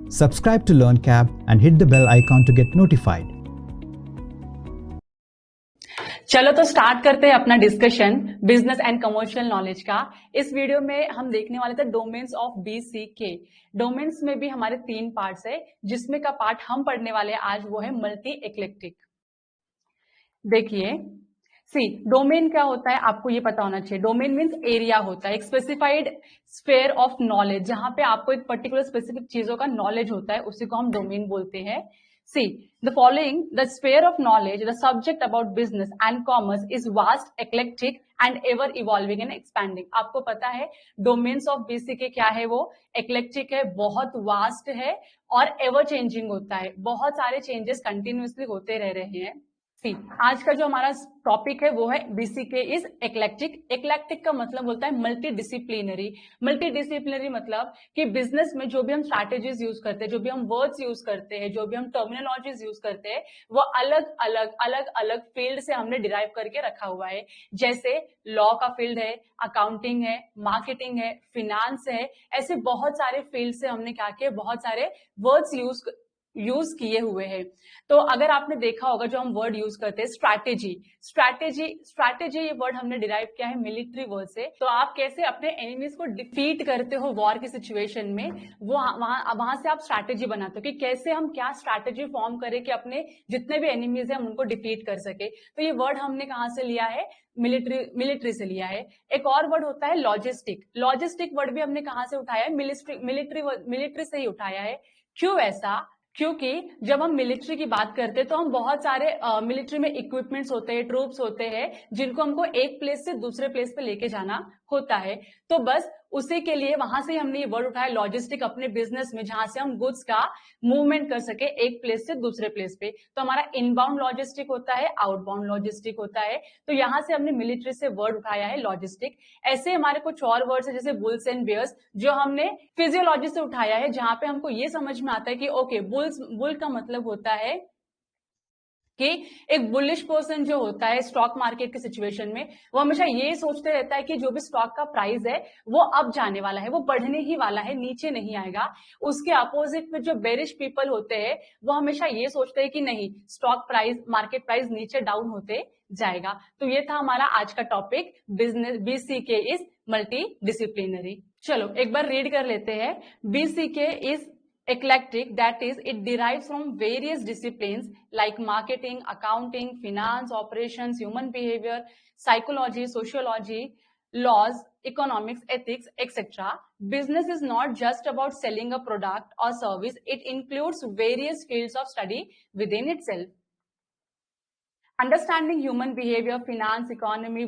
Subscribe to LearnCap and hit the bell icon to get notified. चलो तो start करते हैं अपना discussion business and commercial knowledge का। इस वीडियो में हम देखने वाले थे डोमेन्स ऑफ BCK। डोमेन्स में भी हमारे 3 पार्ट्स है, जिसमें का पार्ट हम पढ़ने वाले हैं आज वो है मल्टी एक्लेक्टिक। देखिए डोमेन क्या होता है आपको ये पता होना चाहिए। डोमेन मीन्स एरिया होता है, एक स्पेसिफाइड स्फेयर ऑफ नॉलेज, जहां पे आपको एक पर्टिकुलर स्पेसिफिक चीजों का नॉलेज होता है, उसी को हम डोमेन बोलते हैं। The following, the sphere of knowledge, the subject about business and commerce is vast, eclectic and ever evolving and expanding. आपको पता है domains of BCK क्या है, वो eclectic है, बहुत vast है और ever changing होता है, बहुत सारे changes continuously होते रह रहे हैं। आज का जो हमारा टॉपिक है वो है BCK इज एक्लेक्टिक। एक्लेक्टिक का मतलब होता है मल्टी डिसिप्लिनरी। मल्टी डिसिप्लिनरी मतलब कि बिजनेस में जो भी हम स्ट्रैटेजीज यूज करते हैं, जो भी हम वर्ड्स यूज करते हैं, जो भी हम टर्मिनोलॉजीज यूज करते हैं, वो अलग अलग फील्ड से हमने डिराइव करके रखा हुआ है। जैसे लॉ का फील्ड है, अकाउंटिंग है, मार्केटिंग है, फिनांस है, ऐसे बहुत सारे फील्ड से हमने क्या किया, बहुत सारे वर्ड्स यूज किए हुए हैं। तो अगर आपने देखा होगा जो हम वर्ड यूज करते हैं स्ट्रैटेजी ये वर्ड हमने डिराइव किया है मिलिट्री वर्ड से। तो आप कैसे अपने एनिमीज को डिफीट करते हो वॉर की सिचुएशन में, वो वहां से आप स्ट्रैटेजी बनाते हो कि कैसे हम क्या स्ट्रैटेजी फॉर्म करें कि अपने जितने भी एनिमीज है हम उनको डिफीट कर सके। तो ये वर्ड हमने कहां से लिया है, मिलिट्री से लिया है। एक और वर्ड होता है लॉजिस्टिक। लॉजिस्टिक वर्ड भी हमने कहां से उठाया है, मिलिट्री से ही उठाया है। क्यों ऐसा? क्योंकि जब हम मिलिट्री की बात करते हैं तो हम बहुत सारे मिलिट्री में इक्विपमेंट्स होते हैं, ट्रूप्स होते हैं, जिनको हमको एक प्लेस से दूसरे प्लेस पे लेके जाना होता है। तो बस उसी के लिए वहां से हमने ये वर्ड उठाया लॉजिस्टिक अपने बिजनेस में, जहां से हम गुड्स का मूवमेंट कर सके एक प्लेस से दूसरे प्लेस पे। तो हमारा इनबाउंड लॉजिस्टिक होता है, आउटबाउंड लॉजिस्टिक होता है। तो यहां से हमने मिलिट्री से वर्ड उठाया है लॉजिस्टिक। ऐसे हमारे कुछ और वर्ड्स है जैसे बुल्स एंड बियर्स, जो हमने फिजियोलॉजी से उठाया है, जहां पे हमको ये समझ में आता है कि ओके बुल का मतलब होता है कि एक बुलिश पर्सन जो होता है स्टॉक मार्केट के सिचुएशन में, वो हमेशा ये सोचते रहता है कि जो भी स्टॉक का प्राइस है वो अप जाने वाला है, वो बढ़ने ही वाला है, नीचे नहीं आएगा। उसके अपोजिट में जो बेरिश पीपल होते हैं वो हमेशा ये सोचते हैं कि नहीं, स्टॉक प्राइस, मार्केट प्राइस नीचे डाउन होते जाएगा। तो ये था हमारा आज का topic, business BCK is multi disciplinary. चलो एक बार रीड कर लेते हैं। BCK is eclectic, that is, it derives from various disciplines like marketing, accounting, finance, operations, human behavior, psychology, sociology, laws, economics, ethics, etc. Business is not just about selling a product or service, it includes various fields of study within itself. Understanding human behavior, finance, economy,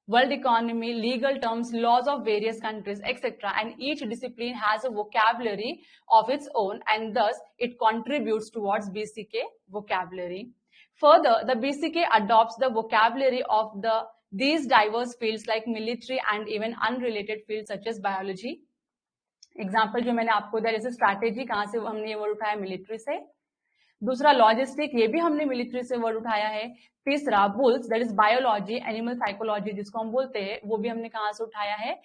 world economy, legal terms, laws of various countries, etc. And each discipline has a vocabulary of its own, and thus it contributes towards BCK vocabulary. Further, the BCK adopts the vocabulary of these diverse fields like military and even unrelated fields such as biology. Example जो मैंने आपको दिया, जैसे strategy कहां से हमने ये word उठाया, मिलिट्री से। दूसरा लॉजिस्टिक, ये भी हमने मिलिट्री से वर्ड उठाया है। तीसरा bulls, that is biology, animal psychology जिसको हम बोलते हैं, वो भी हमने कहां से उठाया है,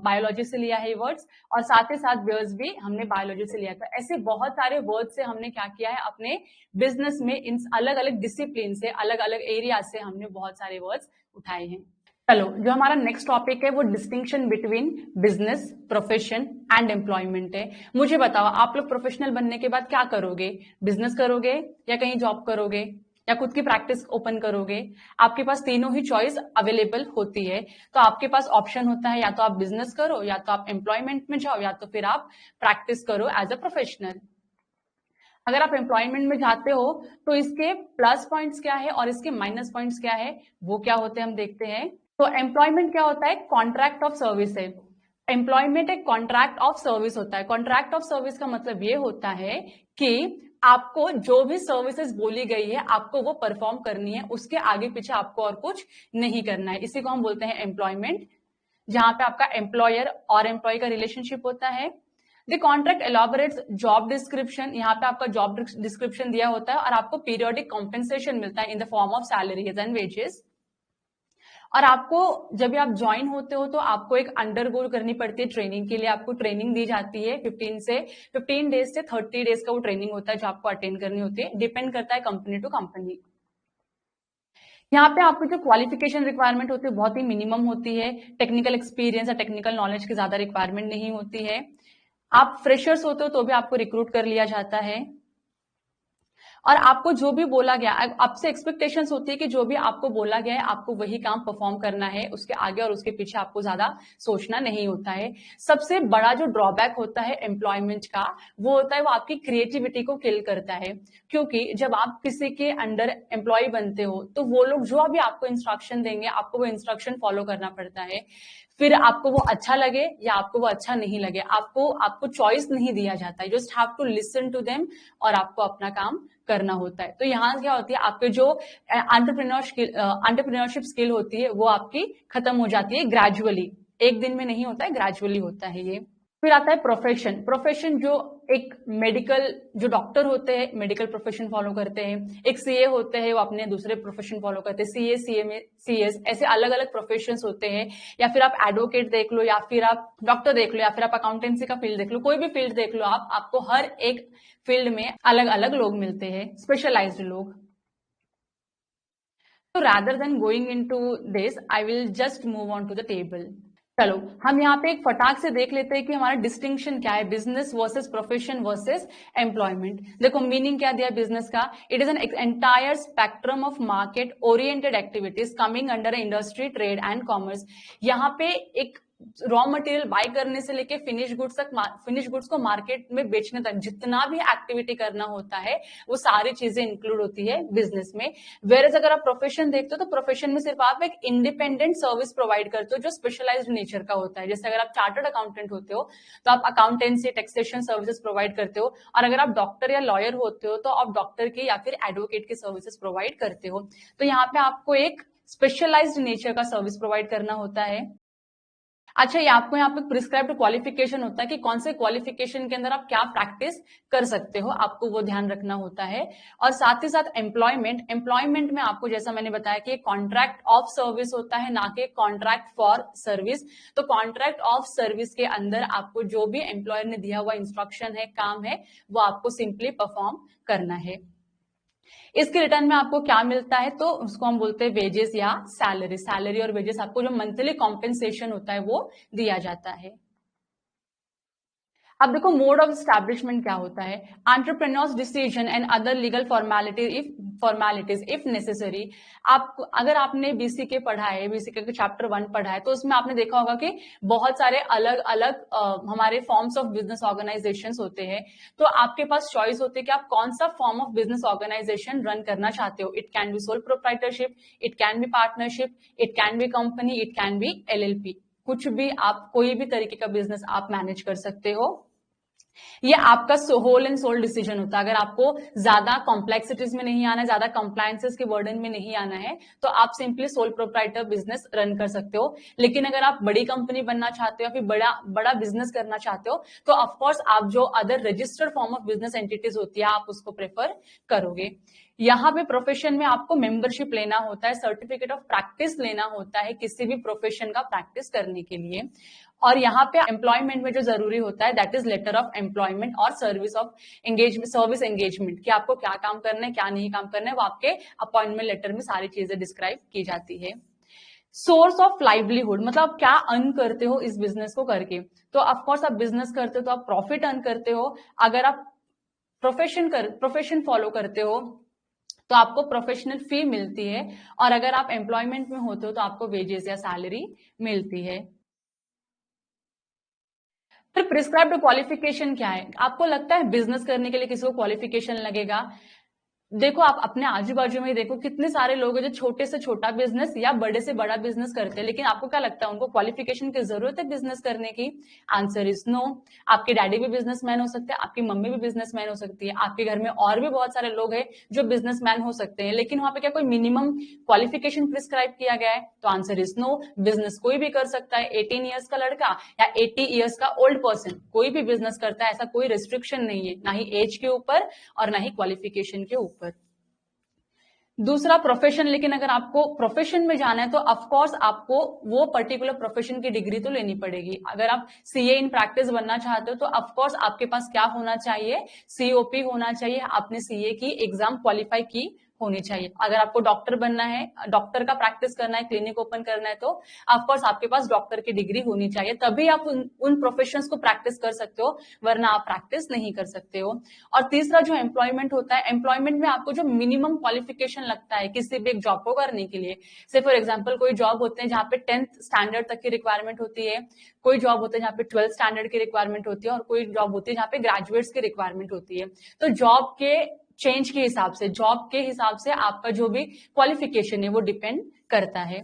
बायोलॉजी से लिया है वर्ड्स। और साथ ही साथ बियर्स भी हमने बायोलॉजी से लिया था। ऐसे बहुत सारे वर्ड्स से हमने क्या किया है, अपने बिजनेस में इन अलग अलग डिसिप्लिन से, अलग अलग एरिया से हमने बहुत सारे वर्ड्स उठाए हैं। चलो जो हमारा नेक्स्ट टॉपिक है वो distinction between business, profession and employment है। मुझे बताओ, आप लोग प्रोफेशनल बनने के बाद क्या करोगे? बिजनेस करोगे या कहीं जॉब करोगे या खुद की प्रैक्टिस ओपन करोगे? आपके पास तीनों ही चॉइस अवेलेबल होती है। तो आपके पास ऑप्शन होता है, या तो आप बिजनेस करो, या तो आप एम्प्लॉयमेंट में जाओ, या तो फिर आप प्रैक्टिस करो एज अ प्रोफेशनल। अगर आप एम्प्लॉयमेंट में जाते हो तो इसके प्लस पॉइंट्स क्या है और इसके माइनस पॉइंट्स क्या है, वो क्या होते हैं हम देखते हैं। तो एम्प्लॉयमेंट क्या होता है, कॉन्ट्रैक्ट ऑफ सर्विस है। एम्प्लॉयमेंट एक कॉन्ट्रैक्ट ऑफ सर्विस होता है। कॉन्ट्रैक्ट ऑफ सर्विस का मतलब ये होता है कि आपको जो भी सर्विसेज बोली गई है आपको वो परफॉर्म करनी है, उसके आगे पीछे आपको और कुछ नहीं करना है। इसी को हम बोलते हैं एम्प्लॉयमेंट, जहां पे आपका एम्प्लॉयर और एम्प्लॉय का रिलेशनशिप होता है। द कॉन्ट्रैक्ट एलॉबरेट्स जॉब डिस्क्रिप्शन, यहाँ पे आपका जॉब डिस्क्रिप्शन दिया होता है और आपको पीरियोडिक कॉम्पेंसेशन मिलता है in the form of salaries and wages. और आपको जब भी आप ज्वाइन होते हो तो आपको एक अंडरगो करनी पड़ती है ट्रेनिंग के लिए, आपको ट्रेनिंग दी जाती है 15 डेज से 30 डेज का वो ट्रेनिंग होता है जो आपको अटेंड करनी होती है, डिपेंड करता है कंपनी टू कंपनी। यहाँ पे आपकी जो क्वालिफिकेशन रिक्वायरमेंट होती है बहुत ही मिनिमम होती है, टेक्निकल एक्सपीरियंस या टेक्निकल नॉलेज की ज्यादा रिक्वायरमेंट नहीं होती है। आप फ्रेशर्स होते हो तो भी आपको रिक्रूट कर लिया जाता है, और आपको जो भी बोला गया, आपसे एक्सपेक्टेशंस होती है कि जो भी आपको बोला गया है आपको वही काम परफॉर्म करना है, उसके आगे और उसके पीछे आपको ज्यादा सोचना नहीं होता है। सबसे बड़ा जो ड्रॉबैक होता है एम्प्लॉयमेंट का वो होता है वो आपकी क्रिएटिविटी को किल करता है, क्योंकि जब आप किसी के अंडर एम्प्लॉय बनते हो तो वो लोग जो अभी आपको इंस्ट्रक्शन देंगे आपको वो इंस्ट्रक्शन फॉलो करना पड़ता है, फिर आपको वो अच्छा लगे या आपको वो अच्छा नहीं लगे, आपको चॉइस नहीं दिया जाता है, just have to listen to them और आपको अपना काम करना होता है। तो यहाँ क्या होती है, आपके जो एंटरप्रेन्योरशिप स्किल होती है वो आपकी खत्म हो जाती है ग्रेजुअली, एक दिन में नहीं होता है, ग्रेजुअली होता है ये। फिर आता है प्रोफेशन। प्रोफेशन जो एक मेडिकल, जो डॉक्टर होते हैं मेडिकल प्रोफेशन फॉलो करते हैं, एक सीए होते हैं वो अपने दूसरे प्रोफेशन फॉलो करते हैं, सीए, सीएमए, सीएस, ऐसे अलग अलग प्रोफेशन होते हैं, या फिर आप एडवोकेट देख लो, या फिर आप डॉक्टर देख लो, या फिर आप अकाउंटेंसी का फील्ड देख लो, कोई भी फील्ड देख लो आपको हर एक फील्ड में अलग अलग लोग मिलते हैं, स्पेशलाइज्ड लोग। तो rather than going into this, I will just move on to the table. चलो हम यहाँ पे एक फटाक से देख लेते हैं कि हमारा डिस्टिंक्शन क्या है business versus profession versus employment. देखो मीनिंग क्या दिया बिजनेस का, it is an entire spectrum of market oriented activities coming under industry, trade and commerce. यहाँ पे एक रॉ मटेरियल बाय करने से लेके फिनिश गुड्स को मार्केट में बेचने तक जितना भी एक्टिविटी करना होता है वो सारी चीजें इंक्लूड होती है बिजनेस में। वेरएज अगर आप प्रोफेशन देखते हो तो प्रोफेशन में सिर्फ आप एक इंडिपेंडेंट सर्विस प्रोवाइड करते हो जो स्पेशलाइज्ड नेचर का होता है। जैसे अगर आप चार्टर्ड अकाउंटेंट होते हो तो आप अकाउंटेंसी, टैक्सेशन सर्विसेज प्रोवाइड करते हो, और अगर आप डॉक्टर या लॉयर होते हो तो आप डॉक्टर की या फिर एडवोकेट की सर्विसेज प्रोवाइड करते हो। तो यहाँ पे आपको एक स्पेशलाइज्ड नेचर का सर्विस प्रोवाइड करना होता है। अच्छा, ये आपको यहाँ पे प्रिस्क्राइब्ड क्वालिफिकेशन होता है कि कौन से क्वालिफिकेशन के अंदर आप क्या प्रैक्टिस कर सकते हो, आपको वो ध्यान रखना होता है। और साथ ही साथ एम्प्लॉयमेंट में आपको जैसा मैंने बताया कि कॉन्ट्रैक्ट ऑफ सर्विस होता है, ना कि कॉन्ट्रैक्ट फॉर सर्विस। तो कॉन्ट्रैक्ट ऑफ सर्विस के अंदर आपको जो भी एम्प्लॉयर ने दिया हुआ इंस्ट्रक्शन है, काम है, वो आपको सिंपली परफॉर्म करना है। इसके रिटर्न में आपको क्या मिलता है, तो उसको हम बोलते हैं वेजेस या सैलरी। सैलरी और वेजेस, आपको जो मंथली कॉम्पेंसेशन होता है वो दिया जाता है। अब देखो मोड ऑफ एस्टैब्लिशमेंट क्या होता है, entrepreneurs decision and other legal formalities if necessary. आप अगर आपने बीसीके पढ़ा है, बीसीके का चैप्टर 1 पढ़ा है, तो उसमें आपने देखा होगा कि बहुत सारे अलग अलग हमारे फॉर्म्स ऑफ बिजनेस ऑर्गेनाइजेशंस होते हैं। तो आपके पास चॉइस होती है कि आप कौन सा form of business organization run करना चाहते हो। It can be sole proprietorship, it can be partnership, it can be company, it can be LLP. कुछ भी, आप कोई भी तरीके का बिजनेस आप मैनेज कर सकते हो। ये आपका होल एंड सोल डिसीजन होता है। अगर आपको ज्यादा कॉम्प्लेक्सिटीज में नहीं आना है, ज्यादा कंप्लायंसेस के बर्डन में नहीं आना है, तो आप simply sole proprietor business run कर सकते हो। लेकिन अगर आप बड़ी कंपनी बनना चाहते हो या फिर बड़ा बिजनेस करना चाहते हो, तो ऑफकोर्स आप जो other registered form of business entities होती है आप उसको प्रेफर करोगे। यहाँ पे प्रोफेशन में आपको मेंबरशिप लेना होता है, सर्टिफिकेट ऑफ प्रैक्टिस लेना होता है किसी भी प्रोफेशन का प्रैक्टिस करने के लिए। और यहाँ पे एम्प्लॉयमेंट में जो जरूरी होता है that is letter of employment और सर्विस एंगेजमेंट, कि आपको क्या काम करना है, क्या नहीं काम करना है, वो आपके अपॉइंटमेंट लेटर में सारी चीजें डिस्क्राइब की जाती है। सोर्स ऑफ लाइवलीहुड, मतलब आप क्या अर्न करते हो इस बिजनेस को करके। तो ऑफकोर्स आप बिजनेस करते हो तो आप प्रॉफिट अर्न करते हो। अगर आप प्रोफेशन फॉलो करते हो तो आपको प्रोफेशनल फी मिलती है, और अगर आप एम्प्लॉयमेंट में होते हो तो आपको वेजेस या सैलरी मिलती है। फिर प्रिस्क्राइब्ड क्वालिफिकेशन क्या है, आपको लगता है बिजनेस करने के लिए किसी को क्वालिफिकेशन लगेगा। देखो आप अपने आजू बाजू में देखो कितने सारे लोग हैं जो छोटे से छोटा बिजनेस या बड़े से बड़ा बिजनेस करते हैं, लेकिन आपको क्या लगता है उनको क्वालिफिकेशन की जरूरत है बिजनेस करने की? Answer is no. आपके डैडी भी बिजनेसमैन हो सकते हैं, आपकी मम्मी भी बिजनेसमैन हो सकती है, आपके घर में और भी बहुत सारे लोग हैं जो बिजनेसमैन हो सकते हैं, लेकिन वहां पे क्या कोई मिनिमम क्वालिफिकेशन प्रिस्क्राइब किया गया है? तो आंसर इज नो। बिजनेस कोई भी कर सकता है, 18 ईयर्स का लड़का या 80 ईयर्स का ओल्ड पर्सन कोई भी बिजनेस करता है, ऐसा कोई रिस्ट्रिक्शन नहीं है, ना ही एज के ऊपर और ना ही क्वालिफिकेशन के ऊपर। दूसरा प्रोफेशन, लेकिन अगर आपको प्रोफेशन में जाना है तो ऑफ कोर्स आपको वो पर्टिकुलर प्रोफेशन की डिग्री तो लेनी पड़ेगी। अगर आप सीए इन प्रैक्टिस बनना चाहते हो तो ऑफ कोर्स आपके पास क्या होना चाहिए, सीओपी होना चाहिए, आपने सीए की एग्जाम क्वालिफाई की होनी चाहिए। अगर आपको डॉक्टर बनना है, डॉक्टर का प्रैक्टिस करना है, क्लिनिक ओपन करना है तो ऑफ कोर्स आपके पास डॉक्टर की डिग्री होनी चाहिए, तभी आप उन प्रोफेशंस को प्रैक्टिस कर सकते हो, वरना आप प्रैक्टिस नहीं कर सकते हो। और तीसरा जो एम्प्लॉयमेंट होता है, एम्प्लॉयमेंट में आपको जो मिनिमम क्वालिफिकेशन लगता है किसी भी एक जॉब को करने के लिए, से फॉर एग्जाम्पल कोई जॉब होते हैं जहाँ पे 10th स्टैंडर्ड तक की रिक्वायरमेंट होती है, कोई जॉब होते हैं जहाँ पे 12th स्टैंडर्ड की रिक्वायरमेंट होती है, और कोई जॉब होती है जहाँ पे ग्रेजुएट्स की रिक्वायरमेंट होती है। तो जॉब के चेंज के हिसाब से, जॉब के हिसाब से आपका जो भी क्वालिफिकेशन है वो डिपेंड करता है।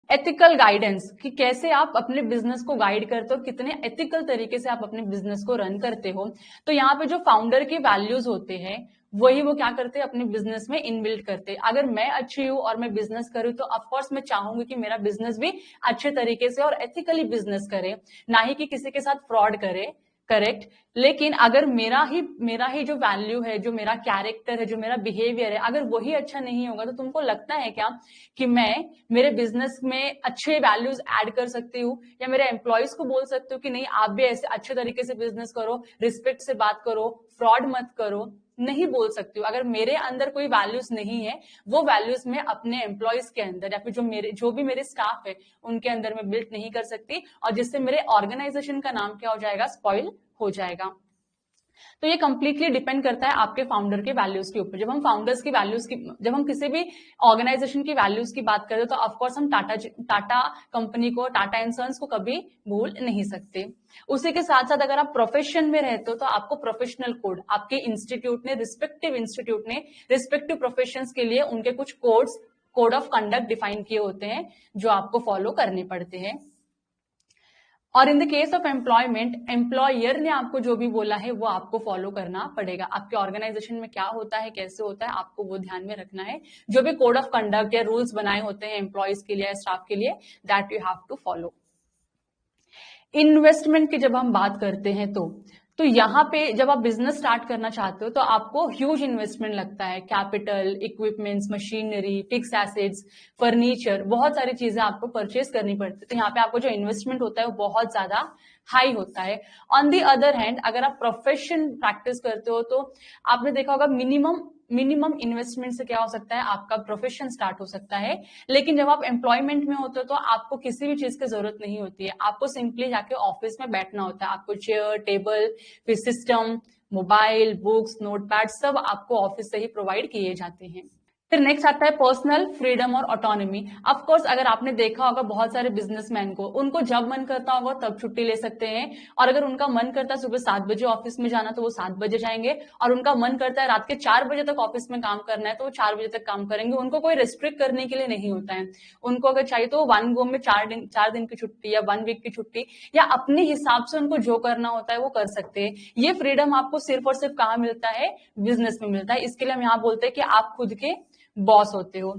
एथिकल गाइडेंस, कि कैसे आप अपने बिजनेस को गाइड करते हो, कितने एथिकल तरीके से आप अपने बिजनेस को रन करते हो। तो यहाँ पे जो फाउंडर के वैल्यूज होते हैं वही वो क्या करते हैं, अपने बिजनेस में इनबिल्ड करते हैं। अगर मैं अच्छी हूँ और मैं बिजनेस करूँ तो ऑफकोर्स मैं चाहूंगी कि मेरा बिजनेस भी अच्छे तरीके से और एथिकली बिजनेस करे, ना ही कि किसी के साथ फ्रॉड करे, करेक्ट। लेकिन अगर मेरा ही जो वैल्यू है, जो मेरा कैरेक्टर है, जो मेरा बिहेवियर है, अगर वही अच्छा नहीं होगा तो तुमको लगता है क्या कि मैं मेरे बिजनेस में अच्छे वैल्यूज ऐड कर सकती हूँ, या मेरे एम्प्लॉयज को बोल सकती हूँ कि नहीं आप भी ऐसे अच्छे तरीके से बिजनेस करो, रिस्पेक्ट से बात करो, फ्रॉड मत करो? नहीं बोल सकती हूँ। अगर मेरे अंदर कोई वैल्यूज नहीं है, वो वैल्यूज मैं अपने एम्प्लॉयज के अंदर या फिर जो भी मेरे स्टाफ है उनके अंदर में बिल्ड नहीं कर सकती, और जिससे मेरे ऑर्गेनाइजेशन का नाम क्या हो जाएगा, स्पॉइल हो जाएगा। तो ये कंप्लीटली डिपेंड करता है आपके फाउंडर के वैल्यूज के ऊपर। जब हम फाउंडर्स की वैल्यूज की, जब हम किसी भी ऑर्गेनाइजेशन की वैल्यूज की बात करते हैं तो ऑफकोर्स हम टाटा कंपनी को, टाटा एंड सन्स को कभी भूल नहीं सकते। उसी के साथ साथ अगर आप प्रोफेशन में रहते हो तो आपको प्रोफेशनल कोड, आपके इंस्टीट्यूट ने, रिस्पेक्टिव इंस्टीट्यूट ने रिस्पेक्टिव प्रोफेशंस के लिए उनके कुछ कोड ऑफ कंडक्ट डिफाइन किए होते हैं जो आपको फॉलो करने पड़ते हैं। और in the case of employment, employer ने आपको जो भी बोला है वो आपको फॉलो करना पड़ेगा। आपके ऑर्गेनाइजेशन में क्या होता है, कैसे होता है, आपको वो ध्यान में रखना है। जो भी कोड ऑफ कंडक्ट या रूल्स बनाए होते हैं एम्प्लॉयज के लिए, स्टाफ के लिए, that you have to follow. Investment की जब हम बात करते हैं तो यहाँ पे जब आप बिजनेस स्टार्ट करना चाहते हो तो आपको ह्यूज इन्वेस्टमेंट लगता है। Capital, equipments, machinery, fix assets, furniture, बहुत सारी चीजें आपको परचेज करनी पड़ती है। तो यहाँ पे आपको जो इन्वेस्टमेंट होता है वो बहुत ज्यादा हाई होता है। ऑन दी अदर हैंड अगर आप प्रोफेशन प्रैक्टिस करते हो तो आपने देखा होगा मिनिमम इन्वेस्टमेंट से क्या हो सकता है, आपका प्रोफेशन स्टार्ट हो सकता है। लेकिन जब आप एम्प्लॉयमेंट में होते हो तो आपको किसी भी चीज की जरूरत नहीं होती है। आपको सिंपली जाके ऑफिस में बैठना होता है। आपको चेयर, टेबल, फिर सिस्टम, मोबाइल, बुक्स, नोटपैड सब आपको ऑफिस से ही प्रोवाइड किए जाते हैं। फिर नेक्स्ट आता है पर्सनल फ्रीडम और ऑटोनॉमी। ऑफ कोर्स अगर आपने देखा होगा बहुत सारे बिजनेसमैन को, उनको जब मन करता होगा तब छुट्टी ले सकते हैं, और अगर उनका मन करता है सुबह 7 बजे ऑफिस में जाना तो वो 7 बजे जाएंगे, और उनका मन करता है रात के 4 बजे तक ऑफिस में काम करना है तो वो 4 बजे तक काम करेंगे। उनको कोई रिस्ट्रिक्ट करने के लिए नहीं होता है। उनको अगर चाहिए तो वन गो में 4 दिन की छुट्टी या 1 वीक की छुट्टी या अपने हिसाब से उनको जो करना होता है वो कर सकते हैं। ये फ्रीडम आपको सिर्फ और सिर्फ कहाँ मिलता है, बिजनेस में मिलता है। इसके लिए हम यहाँ बोलते हैं कि आप खुद के बॉस होते हो।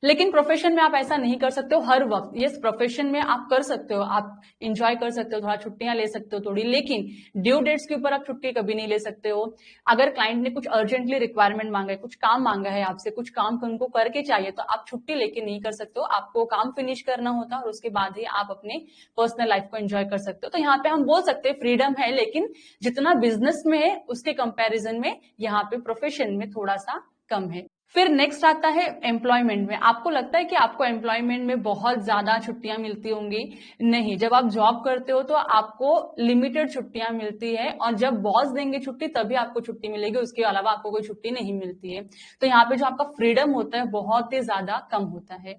लेकिन प्रोफेशन में आप ऐसा नहीं कर सकते हो हर वक्त। यस, प्रोफेशन में आप कर सकते हो, आप इंजॉय कर सकते हो, थोड़ा छुट्टियां ले सकते हो थोड़ी, लेकिन ड्यू डेट्स के ऊपर आप छुट्टी कभी नहीं ले सकते हो। अगर क्लाइंट ने कुछ अर्जेंटली रिक्वायरमेंट मांगा है, कुछ काम मांगा है आपसे, कुछ काम उनको करके चाहिए, तो आप छुट्टी लेके नहीं कर सकते हो। आपको काम फिनिश करना होता है और उसके बाद ही आप अपने पर्सनल लाइफ को एंजॉय कर सकते हो। तो यहाँ पे हम बोल सकते हैं फ्रीडम है, लेकिन जितना बिजनेस में है उसके कंपेरिजन में यहाँ पे प्रोफेशन में थोड़ा सा कम है। फिर नेक्स्ट आता है एम्प्लॉयमेंट में। आपको लगता है कि आपको एम्प्लॉयमेंट में बहुत ज्यादा छुट्टियां मिलती होंगी? नहीं, जब आप जॉब करते हो तो आपको लिमिटेड छुट्टियां मिलती है, और जब बॉस देंगे छुट्टी तभी आपको छुट्टी मिलेगी, उसके अलावा आपको कोई छुट्टी नहीं मिलती है। तो यहाँ पे जो आपका फ्रीडम होता है बहुत ही ज्यादा कम होता है।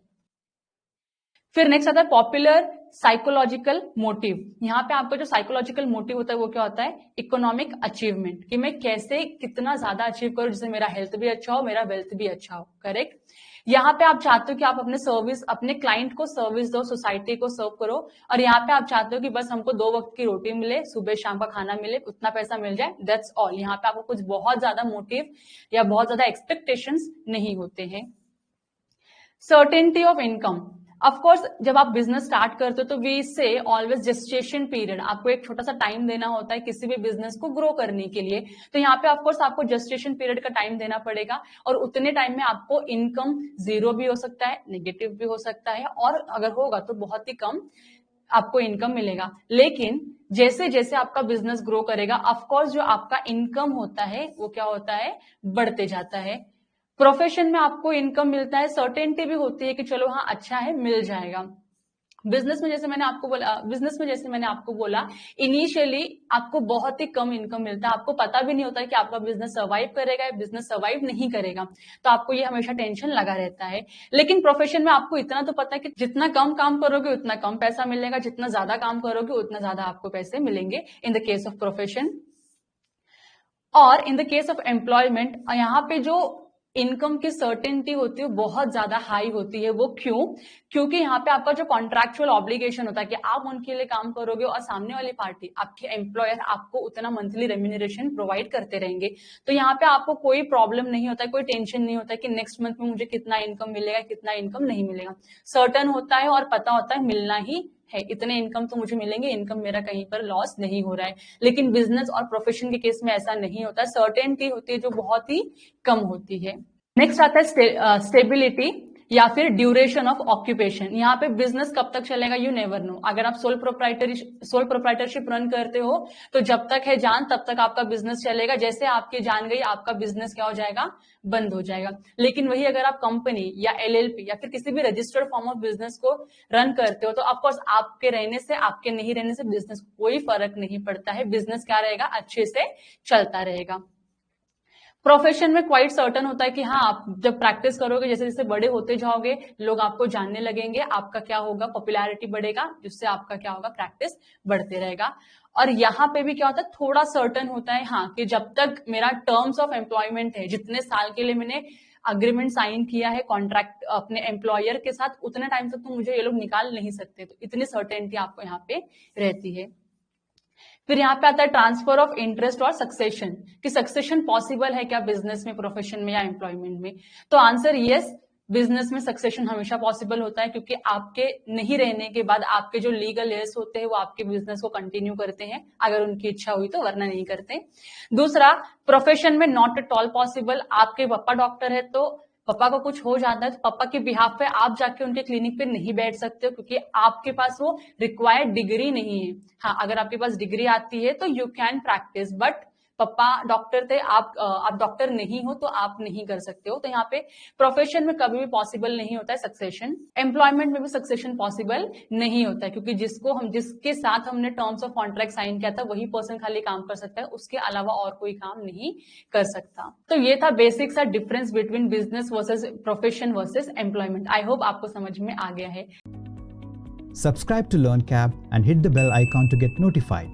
फिर नेक्स्ट आता है पॉपुलर साइकोलॉजिकल मोटिव। यहाँ पे आपका जो साइकोलॉजिकल मोटिव होता है वो क्या होता है, इकोनॉमिक अचीवमेंट, कि मैं कैसे कितना ज्यादा अचीव करूं जिससे मेरा हेल्थ भी अच्छा हो, मेरा वेल्थ भी अच्छा हो, करेक्ट। यहाँ पे आप चाहते हो कि आप अपने क्लाइंट को सर्विस दो, सोसाइटी को सर्व करो, और यहाँ पे आप चाहते हो कि बस हमको 2 वक्त की रोटी मिले, सुबह शाम का खाना मिले, उतना पैसा मिल जाए, दैट्स ऑल। यहाँ पे आपको कुछ बहुत ज्यादा मोटिव या बहुत ज्यादा एक्सपेक्टेशंस नहीं होते हैं। Certainty of income. Of course जब आप बिजनेस स्टार्ट करते हो तो वी से ऑलवेज जेस्टेशन पीरियड, आपको एक छोटा सा टाइम देना होता है किसी भी बिजनेस को ग्रो करने के लिए। तो यहाँ पे ऑफ कोर्स आपको जेस्टेशन पीरियड का टाइम देना पड़ेगा, और उतने टाइम में आपको इनकम जीरो भी हो सकता है, नेगेटिव भी हो सकता है, और अगर होगा तो बहुत ही कम आपको इनकम मिलेगा। लेकिन जैसे जैसे आपका बिजनेस ग्रो करेगा, ऑफ कोर्स जो आपका इनकम होता है वो क्या होता है, बढ़ते जाता है। प्रोफेशन में आपको इनकम मिलता है, सर्टेनिटी भी होती है कि चलो हाँ अच्छा है मिल जाएगा। बिजनेस में जैसे मैंने आपको बोला इनिशियली आपको बहुत ही कम इनकम मिलता है, आपको पता भी नहीं होता है कि आपका बिजनेस सर्वाइव करेगा या बिजनेस सर्वाइव नहीं करेगा, तो आपको ये हमेशा टेंशन लगा रहता है। लेकिन प्रोफेशन में आपको इतना तो पता है कि जितना कम काम करोगे उतना कम पैसा मिलेगा, जितना ज्यादा काम करोगे उतना ज्यादा आपको पैसे मिलेंगे in the case of profession. और in the case of employment यहाँ पे जो इनकम की सर्टेनिटी होती है बहुत ज्यादा हाई होती है। वो क्योंकि यहाँ पे आपका जो कॉन्ट्रैक्चुअल ऑब्लिगेशन होता है कि आप उनके लिए काम करोगे और सामने वाली पार्टी आपके एम्प्लॉयर आपको उतना मंथली रेम्यूनरेशन प्रोवाइड करते रहेंगे। तो यहाँ पे आपको कोई प्रॉब्लम नहीं होता है, कोई टेंशन नहीं होता है कि नेक्स्ट मंथ में मुझे कितना इनकम मिलेगा, कितना इनकम नहीं मिलेगा। सर्टन होता है और पता होता है मिलना ही है, इतने इनकम तो मुझे मिलेंगे, इनकम मेरा कहीं पर लॉस नहीं हो रहा है। लेकिन बिजनेस और प्रोफेशन के केस में ऐसा नहीं होता, सर्टेनिटी होती है जो बहुत ही कम होती है। नेक्स्ट आता है स्टेबिलिटी या फिर ड्यूरेशन ऑफ ऑक्यूपेशन। यहाँ पे बिजनेस कब तक चलेगा यू नेवर नो। अगर आप सोल प्रोप्राइटरशिप रन करते हो तो जब तक है जान तब तक आपका बिजनेस चलेगा, जैसे आपकी जान गई आपका बिजनेस क्या हो जाएगा, बंद हो जाएगा। लेकिन वही अगर आप कंपनी या एलएलपी या फिर किसी भी रजिस्टर्ड फॉर्म ऑफ बिजनेस को रन करते हो तो ऑफकोर्स आपके रहने से आपके नहीं रहने से बिजनेस कोई फर्क नहीं पड़ता है, बिजनेस क्या रहेगा, अच्छे से चलता रहेगा। प्रोफेशन में क्वाइट सर्टन होता है कि हाँ आप जब प्रैक्टिस करोगे जैसे जैसे बड़े होते जाओगे लोग आपको जानने लगेंगे, आपका क्या होगा, पॉपुलैरिटी बढ़ेगा, जिससे आपका क्या होगा, प्रैक्टिस बढ़ते रहेगा। और यहाँ पे भी क्या होता है, थोड़ा सर्टन होता है हाँ कि जब तक मेरा टर्म्स ऑफ एम्प्लॉयमेंट है, जितने साल के लिए मैंने अग्रीमेंट साइन किया है कॉन्ट्रैक्ट अपने एम्प्लॉयर के साथ, उतने टाइम तक तो मुझे ये लोग निकाल नहीं सकते। तो इतनी सर्टेनिटी आपको यहाँ पे रहती है। फिर यहाँ पे आता है ट्रांसफर ऑफ इंटरेस्ट और सक्सेशन, कि सक्सेशन पॉसिबल है क्या बिजनेस में, प्रोफेशन में या एम्प्लॉयमेंट में। तो आंसर यस, बिजनेस में सक्सेशन हमेशा पॉसिबल होता है, क्योंकि आपके नहीं रहने के बाद आपके जो लीगल हेयर्स होते हैं वो आपके बिजनेस को कंटिन्यू करते हैं, अगर उनकी इच्छा हुई तो, वरना नहीं करते। दूसरा, प्रोफेशन में नॉट एट ऑल पॉसिबल। आपके पापा डॉक्टर है तो पापा को कुछ हो जाता है तो पापा के बिहाफ पे आप जाके उनके क्लिनिक पे नहीं बैठ सकते हो, क्योंकि आपके पास वो रिक्वायर्ड डिग्री नहीं है। हाँ, अगर आपके पास डिग्री आती है तो यू कैन प्रैक्टिस, बट पापा डॉक्टर थे, आप डॉक्टर नहीं हो तो आप नहीं कर सकते हो। तो यहाँ पे प्रोफेशन में कभी भी पॉसिबल नहीं होता है सक्सेशन। एम्प्लॉयमेंट में भी सक्सेशन पॉसिबल नहीं होता है, क्योंकि जिसके साथ हमने टर्म्स ऑफ कॉन्ट्रैक्ट साइन किया था वही पर्सन खाली काम कर सकता है, उसके अलावा और कोई काम नहीं कर सकता। तो ये था बेसिक सा difference between business versus profession versus employment. I hope आपको समझ में आ गया है। Subscribe to LearnCap and hit the bell icon to get notified.